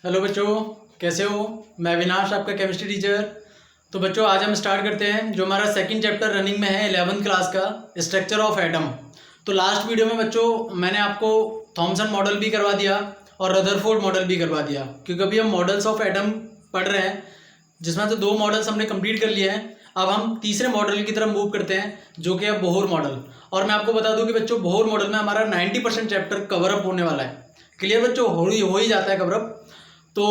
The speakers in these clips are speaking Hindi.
हेलो बच्चों, कैसे हो। मैं अविनाश, आपका केमिस्ट्री टीचर। तो बच्चों, आज हम स्टार्ट करते हैं जो हमारा सेकंड चैप्टर रनिंग में है 11th क्लास का, स्ट्रक्चर ऑफ एटम। तो लास्ट वीडियो में बच्चों मैंने आपको थॉमसन मॉडल भी करवा दिया और रदरफोर्ड मॉडल भी करवा दिया, क्योंकि अभी हम मॉडल्स ऑफ एटम पढ़ रहे हैं, जिसमें से 2 मॉडल्स हमने कंप्लीट कर लिए हैं। अब हम तीसरे मॉडल की तरफ मूव करते हैं, जो कि है बोहर मॉडल। और मैं आपको बता दूं कि बच्चों बोहर मॉडल में हमारा 90% चैप्टर कवरअप होने वाला है। क्लियर बच्चों, हो ही जाता है कवरअप। तो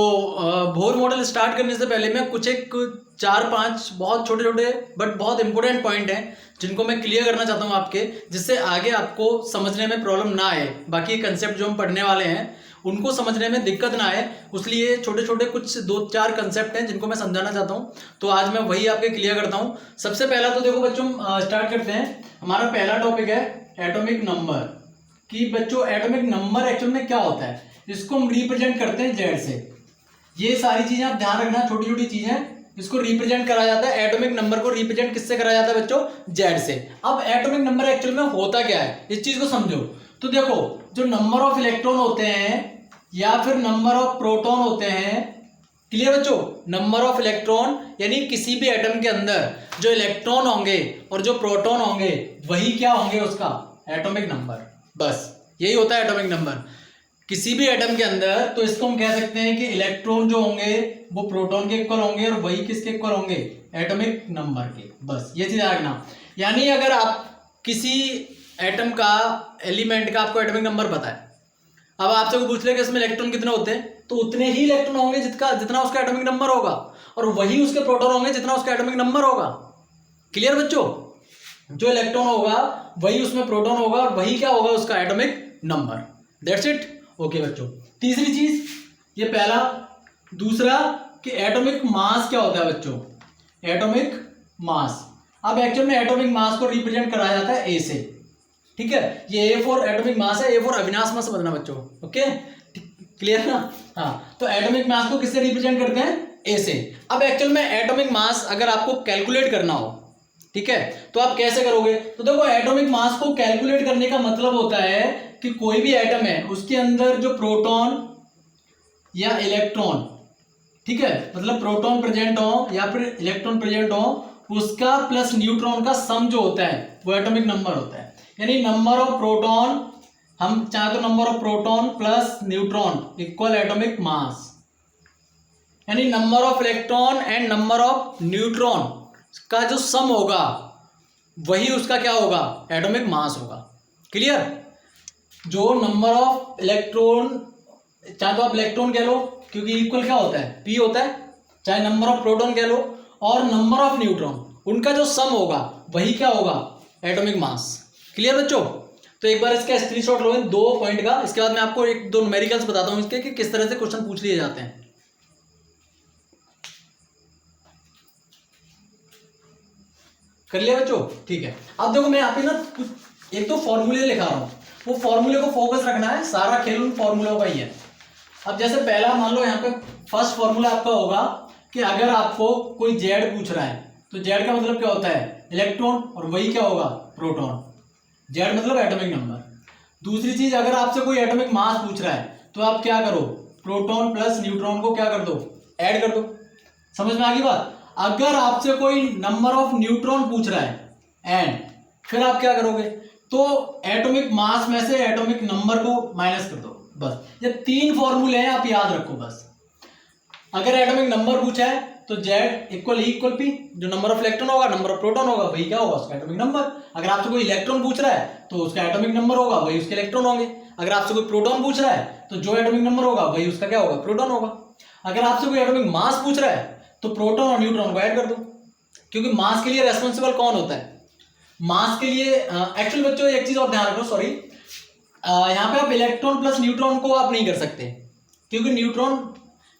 बोहर मॉडल स्टार्ट करने से पहले मैं कुछ एक 4-5 बहुत छोटे छोटे बट बहुत इंपॉर्टेंट पॉइंट हैं जिनको मैं क्लियर करना चाहता हूँ आपके, जिससे आगे आपको समझने में प्रॉब्लम ना आए। बाकी कंसेप्ट जो हम पढ़ने वाले हैं उनको समझने में दिक्कत ना आए, उसलिए छोटे छोटे कुछ 2-4 कंसेप्ट हैं जिनको मैं समझाना चाहता हूँ। तो आज मैं वही आपके क्लियर करता हूँ। सबसे पहला तो देखो बच्चों, स्टार्ट करते हैं। हमारा पहला टॉपिक है एटॉमिक नंबर। कि बच्चों एटॉमिक नंबर एक्चुअल में क्या होता है, इसको हम रिप्रेजेंट करते हैं जेड से। ये सारी चीजें आप ध्यान रखना, छोटी छोटी चीजें, इसको रिप्रेजेंट करा जाता है। एटॉमिक नंबर को रिप्रेजेंट किससे करा जाता है बच्चों? जेड से। अब एटॉमिक नंबर एक्चुअल में होता क्या है, इस चीज को समझो। तो देखो, जो नंबर ऑफ इलेक्ट्रॉन होते हैं या फिर नंबर ऑफ प्रोटॉन होते हैं, क्लियर बच्चों, नंबर ऑफ इलेक्ट्रॉन यानी किसी भी एटम के अंदर जो इलेक्ट्रॉन होंगे और जो प्रोटॉन होंगे वही क्या होंगे, उसका एटॉमिक नंबर। बस यही होता है एटॉमिक नंबर किसी भी एटम के अंदर। तो इसको हम कह सकते हैं कि इलेक्ट्रॉन जो होंगे वो प्रोटॉन के इक्वल होंगे और वही किसके इक्वल होंगे, एटॉमिक नंबर के। बस ये चीज रखना। यानी अगर आप किसी एटम का एलिमेंट का आपको एटॉमिक नंबर पता है, अब आपसे को पूछ ले कि इसमें इलेक्ट्रॉन कितने होते हैं, तो उतने ही इलेक्ट्रॉन होंगे जितना उसका एटॉमिक नंबर होगा, और वही उसके प्रोटॉन होंगे जितना उसका एटॉमिक नंबर होगा। क्लियर बच्चों, जो इलेक्ट्रॉन होगा वही उसमें प्रोटॉन होगा और वही क्या होगा, उसका atomic number. That's it. Okay बच्चों, तीसरी चीज, ये पहला। दूसरा कि एटॉमिक मास क्या होता है बच्चों, एटॉमिक मास। अब एक्चुअल में एटॉमिक मास को रिप्रेजेंट कराया जाता है ए से। ठीक है, ये ए फॉर एटॉमिक मास है, ए फॉर अविनाश मत समझना बच्चों। ओके, क्लियर ना। हाँ, तो एटॉमिक मास को किससे रिप्रेजेंट करते हैं, ए से। अब एक्चुअल में एटॉमिक मास अगर आपको कैलकुलेट करना हो, ठीक है, तो आप कैसे करोगे। तो देखो, एटॉमिक मास को कैलकुलेट करने का मतलब होता है कि कोई भी एटम है उसके अंदर जो प्रोटॉन या इलेक्ट्रॉन, ठीक है, मतलब प्रोटॉन प्रेजेंट हो या फिर इलेक्ट्रॉन प्रेजेंट हो, उसका प्लस न्यूट्रॉन का सम जो होता है वो एटॉमिक नंबर होता है। यानी नंबर ऑफ प्रोटॉन, हम चाहे तो number of proton plus neutron equal atomic mass, यानी number of electron and number of neutron का जो सम होगा वही उसका क्या होगा, एटॉमिक मास होगा। क्लियर। जो नंबर ऑफ इलेक्ट्रॉन, चाहे तो आप इलेक्ट्रॉन कह लो क्योंकि इक्वल क्या होता है, पी होता है, चाहे नंबर ऑफ प्रोटॉन कह लो, और नंबर ऑफ न्यूट्रॉन, उनका जो सम होगा वही क्या होगा, एटॉमिक मास। क्लियर बच्चों। तो एक बार इसका स्क्रीनशॉट लो इन 2 पॉइंट का, इसके बाद मैं आपको 1-2 न्यूमेरिकल्स बताता हूं इसके कि किस तरह से क्वेश्चन पूछ लिए जाते हैं। कर लिया बच्चों, ठीक है। अब देखो, मैं यहाँ पे ना एक तो फॉर्मूले लिखा रहा हूं, वो फॉर्मूले को फोकस रखना है, सारा खेल उन फॉर्मूलों का ही है। अब जैसे पहला मान लो, यहाँ पे फर्स्ट फॉर्मूला आपका होगा कि अगर आपको कोई जेड पूछ रहा है तो जेड का मतलब क्या होता है, इलेक्ट्रॉन, और वही क्या होगा, प्रोटॉन। जेड मतलब एटॉमिक नंबर। दूसरी चीज, अगर आपसे कोई एटॉमिक मास पूछ रहा है तो आप क्या करो, प्रोटॉन प्लस न्यूट्रॉन को क्या कर दो, ऐड कर दो। समझ में आ गई बात। अगर आपसे कोई नंबर ऑफ न्यूट्रॉन पूछ रहा है एंड फिर आप क्या करोगे, तो एटॉमिक मास में से एटॉमिक नंबर को माइनस कर दो। बस ये 3 फॉर्मूले हैं, आप याद रखो बस। अगर एटॉमिक नंबर पूछा है तो Z equal E equal P, जो नंबर ऑफ इलेक्ट्रॉन होगा, नंबर ऑफ प्रोटॉन होगा, वही क्या होगा, उसका एटॉमिक नंबर। अगर आपसे कोई इलेक्ट्रॉन पूछ रहा है तो उसका एटॉमिक नंबर होगा, वही उसके इलेक्ट्रॉन होंगे। अगर आपसे कोई प्रोटॉन पूछ रहा है तो जो एटॉमिक नंबर होगा वही उसका क्या होगा, प्रोटॉन होगा। अगर आपसे कोई एटॉमिक मास पूछ रहा है तो प्रोटॉन और न्यूट्रॉन को ऐड कर दो, क्योंकि मास के लिए रेस्पॉन्सिबल कौन होता है, मास के लिए। एक्चुअल बच्चों एक चीज और ध्यान रखो, सॉरी, यहाँ पे आप इलेक्ट्रॉन प्लस न्यूट्रॉन को आप नहीं कर सकते, क्योंकि न्यूट्रॉन,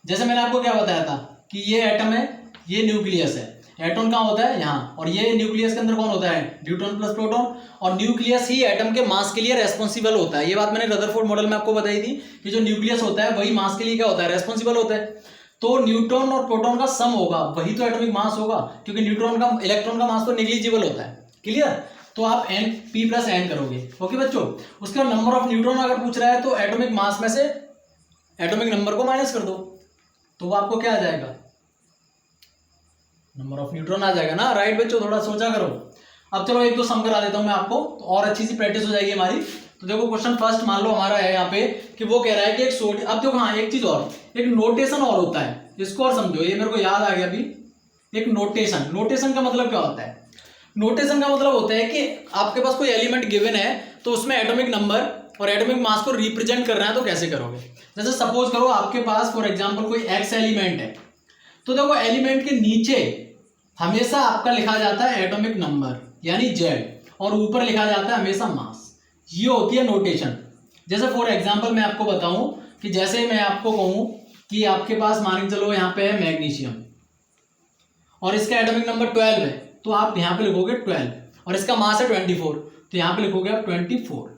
जैसे मैंने आपको क्या बताया था कि ये एटम है, ये न्यूक्लियस है, एटॉम कहाँ होता है, यहाँ, और ये न्यूक्लियस के अंदर कौन होता है, न्यूट्रॉन प्लस प्रोटॉन, और न्यूक्लियस ही एटम के मास के लिए रेस्पॉन्सिबल होता है। ये बात मैंने रदरफोर्ड मॉडल में आपको बताई थी कि जो न्यूक्लियस होता है वही मास के लिए क्या होता है, रेस्पॉन्सिबल होता है। तो न्यूट्रॉन और प्रोटॉन का सम होगा, वही तो एटॉमिक मास होगा, क्योंकि न्यूट्रॉन का, इलेक्ट्रॉन का मास तो नेग्लिजिबल होता है। क्लियर। तो आप एन पी प्लस एन करोगे। ओके बच्चों, उसका नंबर ऑफ न्यूट्रॉन अगर पूछ रहा है तो एटॉमिक मास में से एटॉमिक नंबर को माइनस कर दो। तो वो आपको क्या आ जाएगा, नंबर ऑफ न्यूट्रॉन आ जाएगा ना। राइट बच्चों, थोड़ा सोचा करो। अब चलो एक दो सम करा देता हूं मैं आपको, तो और अच्छी सी प्रैक्टिस हो जाएगी हमारी। तो देखो क्वेश्चन फर्स्ट मान लो हमारा है यहाँ पे कि वो कह रहा है कि एक सोडियम, अब देखो हाँ एक चीज और, एक नोटेशन और होता है, इसको और समझो, ये मेरे को याद आ गया अभी। एक नोटेशन, नोटेशन का मतलब क्या होता है? नोटेशन का मतलब होता है कि आपके पास कोई एलिमेंट गिवन है तो उसमें एटॉमिक नंबर और एटॉमिक मास को रिप्रेजेंट करना है, तो कैसे करोगे? जैसे सपोज करो आपके पास फॉर एग्जांपल कोई एक्स एलिमेंट है, तो देखो एलिमेंट के नीचे हमेशा आपका लिखा जाता है एटॉमिक नंबर यानी जेड, और ऊपर लिखा जाता है हमेशा मास। ये होती है नोटेशन। जैसे फॉर एग्जांपल मैं आपको बताऊं कि जैसे मैं आपको कहूं कि आपके पास मान के चलो यहाँ पे है मैग्नीशियम और इसका एटॉमिक नंबर 12 है, तो आप यहाँ पे लिखोगे 12, और इसका मास है 24, तो यहाँ पे लिखोगे आप 24।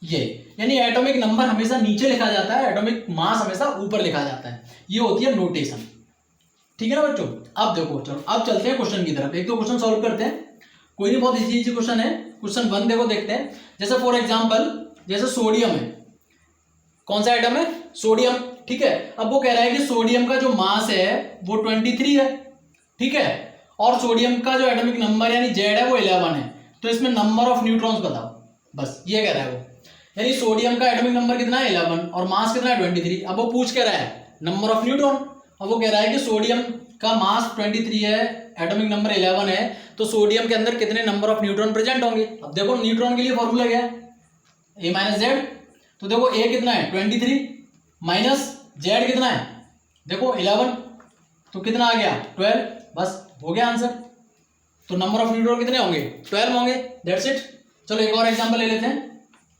ये यानी एटॉमिक नंबर हमेशा नीचे लिखा जाता है, एटॉमिक मास हमेशा ऊपर लिखा जाता है। ये होती है नोटेशन। ठीक है ना बच्चों? अब देखो चलो अब चलते हैं क्वेश्चन की तरफ, एक दो क्वेश्चन सॉल्व करते हैं। कोई नहीं, बहुत इजी क्वेश्चन है। क्वेश्चन 1 देखो, देखते हैं। जैसे फॉर एग्जांपल जैसे सोडियम है, कौन सा एटम है? सोडियम। ठीक है, अब वो कह रहा है कि सोडियम का जो मास है वो 23 है। ठीक है, और सोडियम का जो एटॉमिक नंबर यानी जेड है वो 11 है, तो इसमें नंबर ऑफ न्यूट्रॉन्स बताओ। बस ये कह रहा है वो, यानी सोडियम का एटॉमिक नंबर कितना है 11 और मास कितना है 23। अब वो पूछ कह रहा है नंबर ऑफ न्यूट्रॉन। अब वो कह रहा है कि सोडियम का मास 23 है, एटॉमिक नंबर 11 है, तो सोडियम के अंदर कितने नंबर ऑफ न्यूट्रॉन प्रेजेंट होंगे? अब देखो न्यूट्रॉन के लिए फॉर्मूला क्या है, ए माइनस जेड। तो देखो ए कितना है 23 माइनस जेड कितना है देखो 11, तो कितना आ गया 12। बस हो गया आंसर। तो नंबर ऑफ न्यूट्रॉन कितने होंगे 12 होंगे, दैट्स इट। चलो एक और एग्जांपल ले लेते हैं।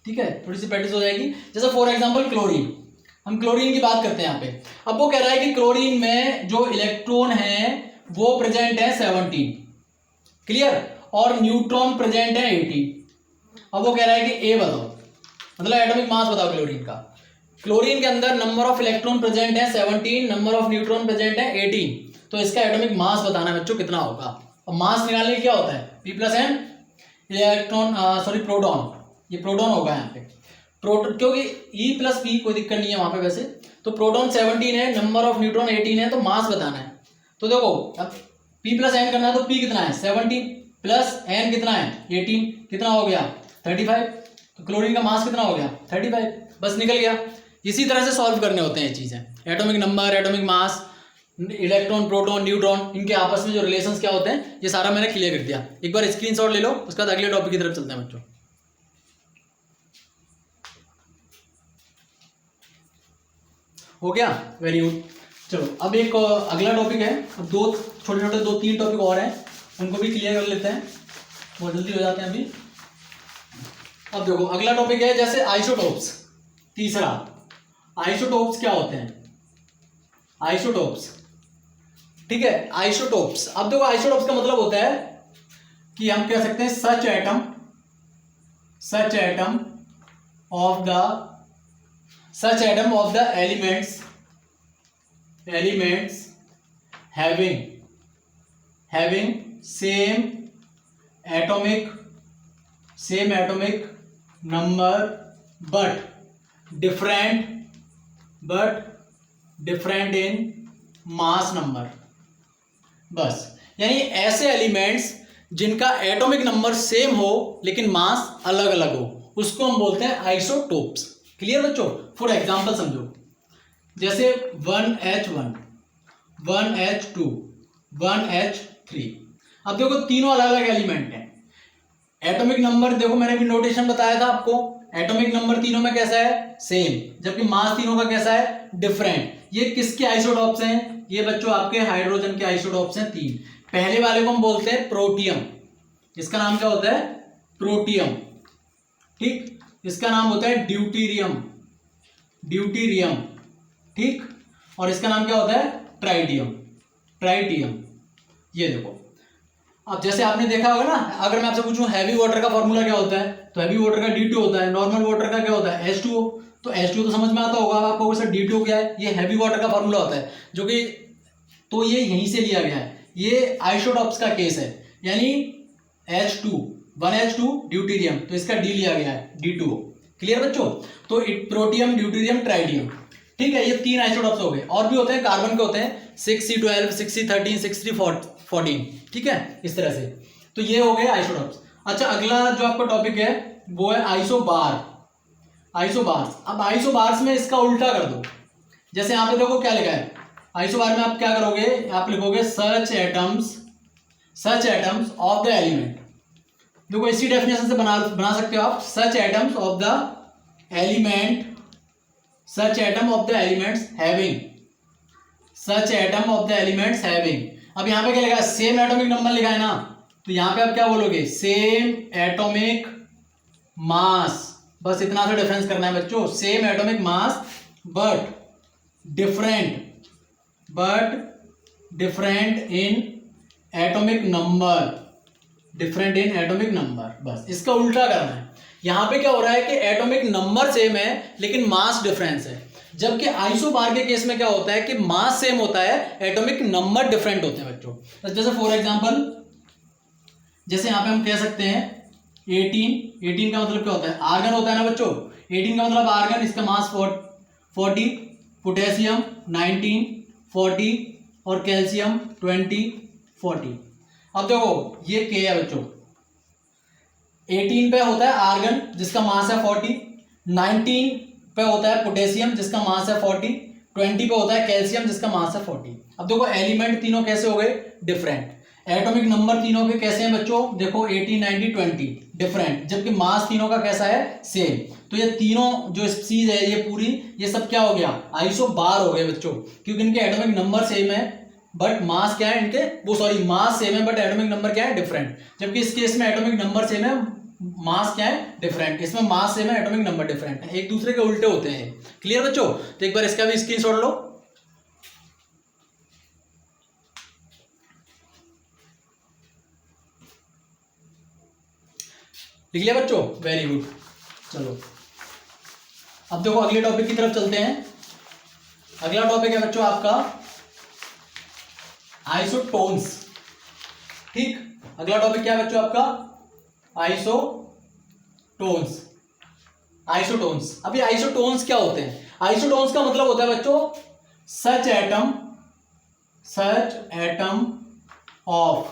ठीक है, थोड़ी सी प्रैक्टिस हो जाएगी। जैसे फॉर एग्जांपल क्लोरीन, हम क्लोरीन की बात करते हैं यहाँ पे। अब वो कह रहा है कि क्लोरीन में जो इलेक्ट्रॉन है वो प्रेजेंट है 17, क्लियर, और न्यूट्रॉन प्रेजेंट है 18। अब वो कह रहा है कि ए बताओ, मतलब एटॉमिक मास बताओ क्लोरीन का। क्लोरीन के अंदर नंबर ऑफ इलेक्ट्रॉन प्रेजेंट है 17, नंबर ऑफ न्यूट्रॉन प्रेजेंट है 18, तो इसका एटॉमिक मास बताना है बच्चों कितना होगा। और मास निकालने के क्या होता है, P plus an electron sorry proton, ये प्रोटॉन होगा यहाँ पे प्रोटॉन, क्योंकि E प्लस पी कोई दिक्कत नहीं है वहां पे वैसे। तो प्रोटॉन 17 है, नंबर ऑफ न्यूट्रॉन 18 है, तो मास बताना है। तो देखो अब P प्लस एन करना है, तो P कितना है 17 प्लस एन कितना है 18, कितना हो गया 35। तो क्लोरीन का मास कितना हो गया 35, बस निकल गया। इसी तरह से सॉल्व करने होते हैं ये चीजें, atomic number, atomic mass, electron, proton, neutron, इनके आपस में जो रिलेशंस क्या होते हैं ये सारा मैंने क्लियर कर दिया। एक बार स्क्रीनशॉट ले लो, उसके बाद अगले टॉपिक की तरफ चलते हैं बच्चों। हो गया, वेरी गुड। चलो अब एक अगला टॉपिक है, अब दो छोटे छोटे 2-3 टॉपिक और हैं, उनको भी क्लियर कर लेते हैं, बहुत जल्दी हो जाते हैं अभी। अब देखो अगला टॉपिक है जैसे आइसोटोप्स। तीसरा, आइसोटोप्स क्या होते हैं? आइसोटोप्स, ठीक है, आइसोटोप्स। अब देखो आइसोटोप्स का मतलब होता है कि हम कह सकते हैं such atom of the elements having same atomic number but different in mass number. बस, यानी ऐसे एलिमेंट्स जिनका एटॉमिक नंबर सेम हो लेकिन मास अलग अलग हो, उसको हम बोलते हैं आइसोटोप्स। क्लियर बच्चों? फॉर एग्जांपल समझो, जैसे 1H1, 1H2, 1H3। अब देखो तीनों अलग अलग एलिमेंट हैं, एटॉमिक नंबर देखो मैंने भी नोटेशन बताया था आपको, एटॉमिक नंबर तीनों में कैसा है सेम, जबकि मास तीनों का कैसा है डिफरेंट। ये किसके आइसोटोप्स हैं? ये बच्चों आपके हाइड्रोजन के आइसोटोप्स हैं 3। पहले वाले को हम बोलते हैं प्रोटियम, इसका नाम क्या होता है प्रोटियम, ठीक। इसका नाम होता है ड्यूटीरियम, ठीक। और इसका नाम क्या होता है ट्राइटियम। ये देखो, अब जैसे आपने देखा होगा ना, अगर मैं आपसे पूछूं हैवी वाटर का फॉर्मूला क्या होता है, तो हैवी वाटर का D2 होता है, नॉर्मल वाटर का क्या होता है H2O। तो H2O तो समझ में आता होगा आपको, सर D2 क्या है, ये हैवी वाटर का फॉर्मूला होता है, जो कि तो ये यहीं से लिया गया है, ये आइसोटोप्स का केस है, यानी H2 1H2 ड्यूटीरियम, तो इसका D लिया गया है D2O। क्लियर बच्चों? तो प्रोटियम, ड्यूटीरियम, ट्राइटियम। ठीक है, ये 3 आइसोटॉप्स हो गए। और भी होते हैं, कार्बन के होते हैं 6C12, 6C13, 6C14, ठीक है, इस तरह से। तो ये हो गए आइसोटॉप्स। अच्छा, अगला जो आपका टॉपिक है वो है आइसोबार। आइसोबार्स। अब आइसोबार्स में इसका उल्टा कर दो। जैसे यहाँ पे देखो क्या लिखा है, आइसोबार में आप क्या करोगे, आप लिखोगे such atoms of the element. देखो इसी डेफिनेशन से बना सकते हो आप, such atoms of the element, such atom of the elements having, such atom of the elements having. अब यहाँ पे क्या लिखा है, सेम एटॉमिक नंबर लिखा है ना, तो यहाँ पे आप क्या बोलोगे, सेम एटॉमिक मास। बस इतना सा डिफरेंस करना है बच्चों, same atomic mass but different in atomic number, different in atomic number. बस इसका उल्टा करना है। यहां पे क्या हो रहा है कि एटॉमिक नंबर सेम है लेकिन मास डिफरेंस है, जबकि आइसोबार के केस में क्या होता है कि मास सेम होता है, एटॉमिक नंबर डिफरेंट होते हैं बच्चों। जैसे फॉर एग्जांपल, जैसे यहां पे हम कह सकते हैं 18 का मतलब क्या होता है, आर्गन होता है ना बच्चों। 18 का मतलब आर्गन, इसका मास 40, पोटेशियम 19, 40 और कैल्शियम 20, 40। अब देखो ये के है बच्चों, 18 पे होता है आर्गन जिसका मास है 40, 19 पे होता है पोटेशियम जिसका मास है 40, 20 पे होता है कैल्शियम जिसका मास है 40। अब देखो एलिमेंट तीनों कैसे हो गए, डिफरेंट। एटॉमिक नंबर तीनों के कैसे हैं बच्चों, देखो 18, 19, 20 डिफरेंट, जबकि मास तीनों का कैसा है, सेम। तो ये तीनों जो स्पीसीज है ये पूरी, ये सब क्या हो गया, आइसोबार हो गए बच्चों, क्योंकि इनके एटॉमिक नंबर सेम है बट मास क्या है इनके, वो सॉरी मास सेम है बट एटॉमिक नंबर क्या है, डिफरेंट। जबकि इस केस में एटॉमिक नंबर सेम है, मास क्या है, डिफरेंट। इसमें मास सेम है, एटॉमिक नंबर डिफरेंट है, एक दूसरे के उल्टे होते हैं। क्लियर बच्चों? तो एक बार इसका भी स्क्रीनशॉट लो। लिख लिया बच्चों, वेरी गुड। चलो अब देखो अगले टॉपिक की तरफ चलते हैं। अगला टॉपिक है बच्चों आपका आइसोटोन्स। ठीक, अगला टॉपिक क्या है बच्चों आपका, आइसोटोन्स। आइसोटोन्स, अभी आइसोटोन्स क्या होते हैं, आइसोटोन्स का मतलब होता है बच्चों such atom of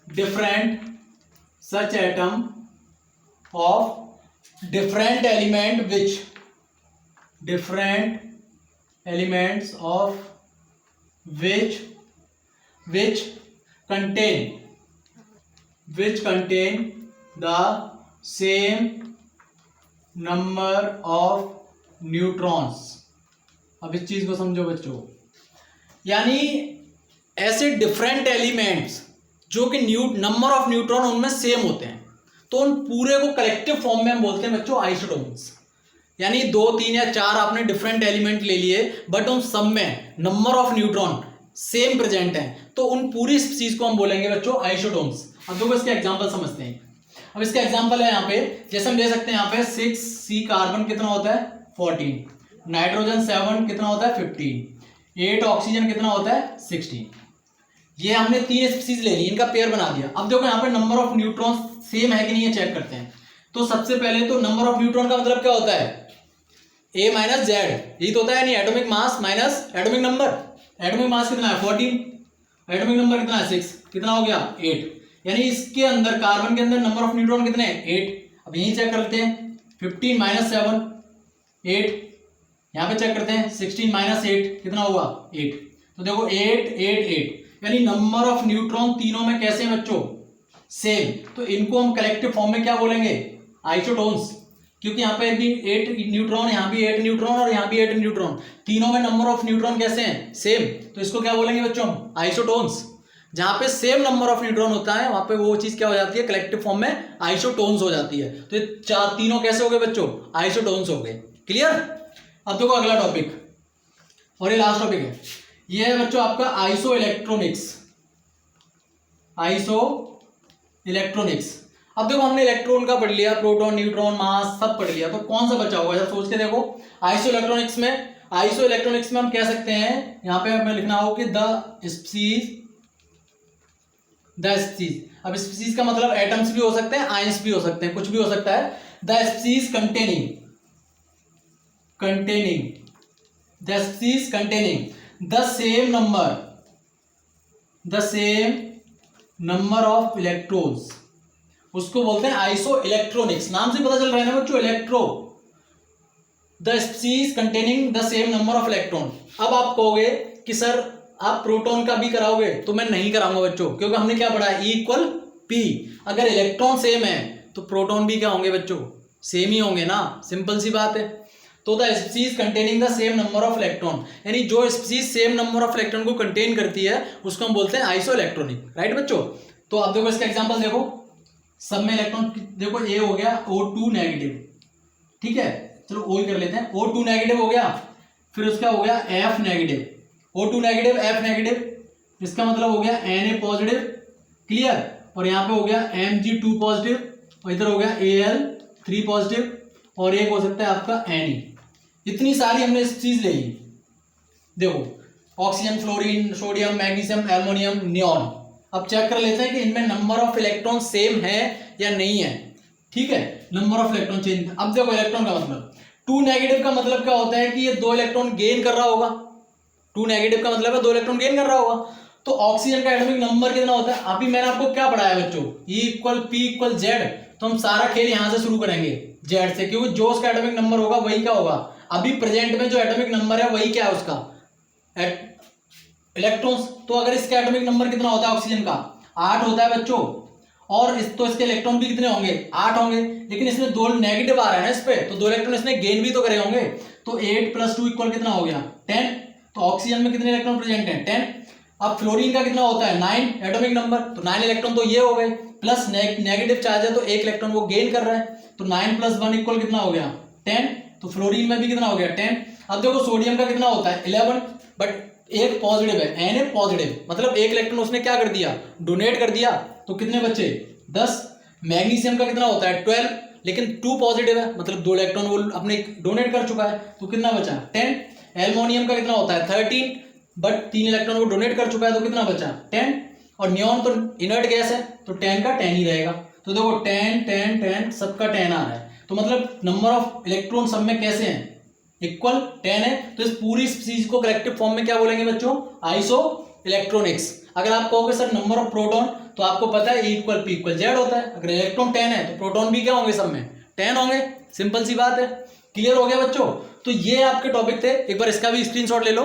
different, such atom of different element which different elements of which contain the same number of neutrons। अब इस चीज को समझो बच्चों, यानी ऐसे डिफरेंट एलिमेंट्स जो कि नंबर ऑफ न्यूट्रॉन उनमें सेम होते हैं, तो उन पूरे को कलेक्टिव फॉर्म में हम बोलते हैं बच्चों आइसोटोन्स। यानी 2, 3 या 4 आपने डिफरेंट एलिमेंट ले लिए बट उन सब में number of neutron same present है, तो उन पूरी चीज को हम बोलेंगे बच्चों आइसोटोन्स। अब देखो इसका एग्जांपल समझते हैं। अब इसका एग्जांपल है यहाँ पे, जैसे हम ले सकते हैं यहाँ पे 6C कार्बन कितना होता है 14, नाइट्रोजन 7 कितना होता है 15, 8 ऑक्सीजन कितना होता है 16। ये हमने 3 स्पीसीज ले ली, इनका पेयर बना दिया। अब देखो यहाँ पे नंबर ऑफ न्यूट्रॉन सेम है कि नहीं, ये चेक करते हैं। तो सबसे पहले तो नंबर ऑफ न्यूट्रॉन का मतलब क्या होता है, A माइनस जेड, यही तो होता है, नहीं atomic mass minus atomic number. Atomic mass कितना है 14, एटॉमिक नंबर कितना है 6, कितना हो गया 8। यानी इसके अंदर कार्बन के अंदर नंबर ऑफ न्यूट्रॉन कितने हैं 8। अब यही चेक करते हैं 15 माइनस 7 8, यहाँ पे चेक करते हैं 16 माइनस 8 कितना हुआ 8। तो देखो 8 8 8, यानी नंबर ऑफ न्यूट्रॉन तीनों में कैसे हैं बच्चों, सेम। तो इनको हम कलेक्टिव फॉर्म में क्या बोलेंगे, आइसोटोन्स, क्योंकि यहाँ पे भी 8 न्यूट्रॉन, यहाँ भी 8 न्यूट्रॉन और यहाँ भी 8 न्यूट्रॉन, तीनों में नंबर ऑफ न्यूट्रॉन कैसे हैं, सेम। तो इसको क्या बोलेंगे बच्चों, आइसोटोन्स। जहाँ पे सेम नंबर ऑफ न्यूट्रॉन होता है वहां पे वो चीज क्या हो जाती है, कलेक्टिव फॉर्म में आइसोटोन्स हो जाती है। तो ये तीनों कैसे हो गए बच्चों, आइसोटोन्स हो गए। क्लियर? अब देखो अगला टॉपिक, और ये लास्ट टॉपिक है, ये है बच्चों आपका आइसो इलेक्ट्रॉनिक्स। Iso electronics. अब देखो हमने इलेक्ट्रॉन का पढ़ लिया, प्रोटॉन न्यूट्रॉन मास सब पढ़ लिया, तो कौन सा बचा होगा, जब सोच के देखो। आइसो इलेक्ट्रॉनिक्स में हम कह सकते हैं, यहाँ पे हमें लिखना होगा कि द स्पीसीज। अब स्पीसीज का मतलब एटम्स भी हो सकते हैं, आयंस भी हो सकते हैं, कुछ भी हो सकता है। The species containing the species containing the same number of electrons, उसको बोलते हैं आइसो इलेक्ट्रॉनिक्स। नाम से पता चल रहा है ना बच्चों, electro, the species containing the same number of electron. अब आप कहोगे कि सर आप प्रोटॉन का भी कराओगे, तो मैं नहीं कराऊंगा बच्चों, क्योंकि हमने क्या पढ़ा है, E=P। अगर इलेक्ट्रॉन सेम है तो प्रोटॉन भी क्या होंगे बच्चों, सेम ही होंगे ना, सिंपल सी बात है। तो the species containing the same number of electron, यानी जो species same number of electron को कंटेन करती है उसको हम बोलते हैं आइसो इलेक्ट्रॉनिक, राइट बच्चों। तो आप देखो इसका एग्जांपल देखो, सब में इलेक्ट्रॉन देखो, ए हो गया O2 नेगेटिव, ठीक है, चलो O ही कर लेते हैं, O2 नेगेटिव हो गया, फिर उसका हो गया F negative, O2 negative F negative, इसका मतलब हो गया Na पॉजिटिव, क्लियर, और यहाँ पे हो गया Mg2 पॉजिटिव, और इधर हो गया Al3 पॉजिटिव, और एक हो सकता है आपका Ne। इतनी सारी हमने इस चीज ले ली। देखो oxygen, fluorine, sodium, magnesium, aluminium, neon. अब चेक कर लेते हैं कि इनमें नंबर ऑफ इलेक्ट्रॉन सेम है या नहीं है, ठीक है, नंबर ऑफ इलेक्ट्रॉन चेंज। अब देखो इलेक्ट्रॉन का मतलब, 2 नेगेटिव का मतलब क्या होता है कि ये 2 इलेक्ट्रॉन गेन कर रहा होगा, 2 नेगेटिव का मतलब है 2 इलेक्ट्रॉन गेन कर रहा होगा। तो ऑक्सीजन का एटॉमिक नंबर कितना होता है, अभी मैंने आपको क्या पढ़ाया बच्चों, E=P=Z, तो हम सारा खेल यहां से शुरू करेंगे Z से, क्योंकि जो उसका एटॉमिक नंबर होगा वही क्या होगा, अभी प्रेजेंट में जो एटॉमिक नंबर है वही क्या है उसका, इलेक्ट्रॉन्स। तो अगर इसका एटॉमिक नंबर कितना होता है ऑक्सीजन का, 8 होता है बच्चों, और तो इसके इलेक्ट्रॉन भी कितने होंगे, 8 होंगे, लेकिन इसमें 2 नेगेटिव आ रहा है ना इस पे, तो 2 इलेक्ट्रॉन इसने गेन भी तो करे होंगे, तो 8 + 2 = कितना हो गया, 10। तो ऑक्सीजन में कितने इलेक्ट्रॉन प्रेजेंट हैं, 10। अब फ्लोरीन का कितना होता है, 9 एटॉमिक नंबर, तो 9 इलेक्ट्रॉन तो ये हो गए, प्लस नेगेटिव चार्ज है तो 1 इलेक्ट्रॉन वो गेन कर रहा है, तो 9 + 1 = कितना हो गया, 10। तो फ्लोरीन में भी कितना हो गया, 10। अब देखो सोडियम का कितना होता है, 11, बट एक पॉजिटिव है, Na पॉजिटिव, मतलब 1 इलेक्ट्रॉन उसने क्या कर दिया, डोनेट कर दिया, तो कितने बचे, 10। मैग्नीशियम का कितना होता है, 12, लेकिन 2 पॉजिटिव है, मतलब 2 इलेक्ट्रॉन वो अपने डोनेट कर चुका है, तो कितना बचा, 10। एल्युमिनियम का कितना होता है, 13, बट 3 इलेक्ट्रॉन वो डोनेट कर चुका है, तो कितना बचा, 10। और नियॉन तो इनर्ट गैस है, तो 10 का 10 ही रहेगा। तो देखो 10 10 10 सबका 10 आ रहा है, तो मतलब नंबर ऑफ इलेक्ट्रॉन सब में कैसे हैं, इक्वल 10 है। तो इस पूरी चीज को कलेक्टिव फॉर्म में क्या बोलेंगे बच्चों, आइसो इलेक्ट्रॉनिक्स। अगर आप कहोगे सर नंबर ऑफ प्रोटॉन, तो आपको पता है E=P=Z होता है, अगर इलेक्ट्रॉन 10 है तो प्रोटॉन भी क्या होंगे, सब में 10 होंगे, सिंपल सी बात है। क्लियर हो गया बच्चों। तो ये आपके टॉपिक थे, एक बार इसका भी स्क्रीनशॉट ले लो।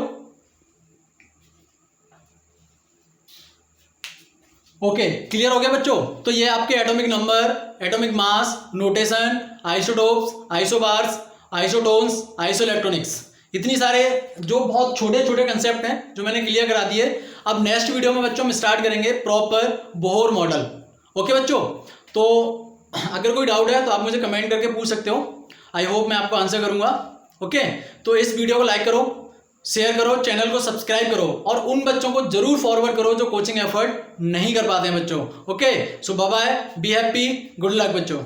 ओके, क्लियर हो गया बच्चों। तो ये आपके atomic number, atomic mass, notation, isotopes, isobars, isotones, iso electronics, इतनी सारे जो बहुत छोटे छोटे कंसेप्ट हैं जो मैंने क्लियर करा दिए। अब नेक्स्ट वीडियो में बच्चों हम स्टार्ट करेंगे प्रॉपर बोहर मॉडल। ओके बच्चों, तो अगर कोई डाउट है तो आप मुझे कमेंट करके पूछ सकते हो, आई होप मैं आपको आंसर करूंगा। ओके, तो इस वीडियो को लाइक करो, शेयर करो, चैनल को सब्सक्राइब करो, और उन बच्चों को जरूर फॉरवर्ड करो जो कोचिंग एफर्ट नहीं कर पाते हैं बच्चों। Okay, so bye bye, be happy, good luck बच्चों।